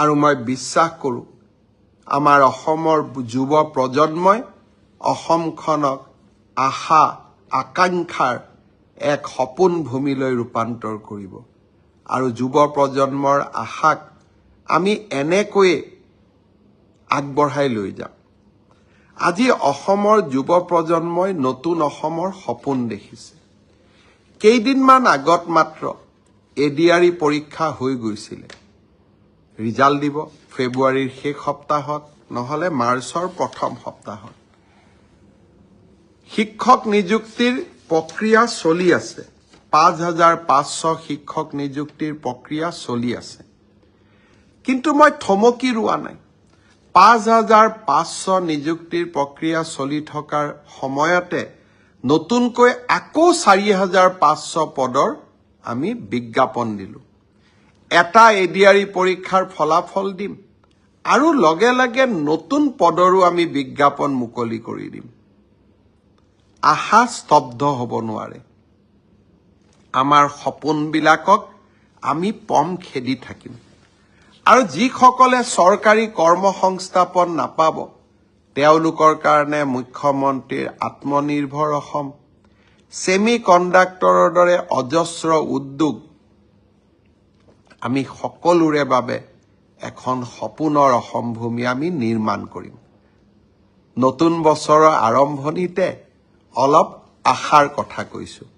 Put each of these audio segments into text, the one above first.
আৰু মই বিশ্বাস কৰোঁ আমাৰ অসমৰ যুৱ প্ৰজন্মই অসমখনক আশা আকাংক্ষাৰ এক সপোন ভূমিলৈ ৰূপান্তৰ কৰিব আৰু যুৱ প্ৰজন্মৰ আশাক আমি এনেকৈয়ে আগবঢ়াই লৈ যাম। আজি অসমৰ যুৱ প্ৰজন্মই নতুন অসমৰ সপোন দেখিছে। কেইদিনমান আগত মাত্ৰ এডিআৰই পৰীক্ষা হৈ গৈছিলে। ৰিজাল্ট দিব ফেব্ৰুৱাৰীৰ শেষ সপ্তাহত নহলে মাৰ্চৰ প্ৰথম সপ্তাহত। শিক্ষক নিযুক্তিৰ প্ৰক্ৰিয়া চলি আছে। ৫,৫০০ শিক্ষক নিযুক্তিৰ প্ৰক্ৰিয়া চলি আছে। কিন্তু মই থমকি ৰোৱা নাই। ৫,৫০০ নিযুক্তিৰ প্ৰক্ৰিয়া চলি থকাৰ সময়তে নতুনকৈ আকৌ ৪,৫০০ পদৰ আমি বিজ্ঞাপন দিলোঁ। এটা এডিআৰই পৰীক্ষাৰ ফলাফল দিম আৰু লগে লগে নতুন পদৰো আমি বিজ্ঞাপন মুকলি কৰি দিম। আশা স্তব্ধ হ'ব নোৱাৰে। আমাৰ সপোনবিলাকক আমি পম খেদি থাকিম আৰু যিসকলে চৰকাৰী কৰ্মসংস্থাপন নাপাব তেওঁলোকৰ কাৰণে মুখ্যমন্ত্ৰীৰ আত্মনিৰ্ভৰ অসম, ছেমি কণ্ডাক্টৰৰ দৰে অজস্ৰ উদ্যোগ আমি সকলোৰে বাবে এখন সপোনৰ অসম ভূমি আমি নিৰ্মাণ কৰিম। নতুন বছৰৰ আৰম্ভণিতে অলপ আশাৰ কথা কৈছোঁ।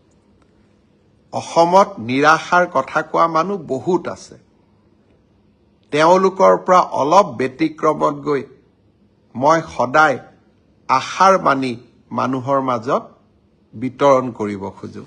অসমত নিৰাশাৰ কথা কোৱা মানুহ বহুত আছে। তেওঁলোকৰ পৰা অলপ ব্যতিক্ৰমত গৈ মই সদায় আশাৰ বাণী মানুহৰ মাজত বিতৰণ কৰিব খোজো।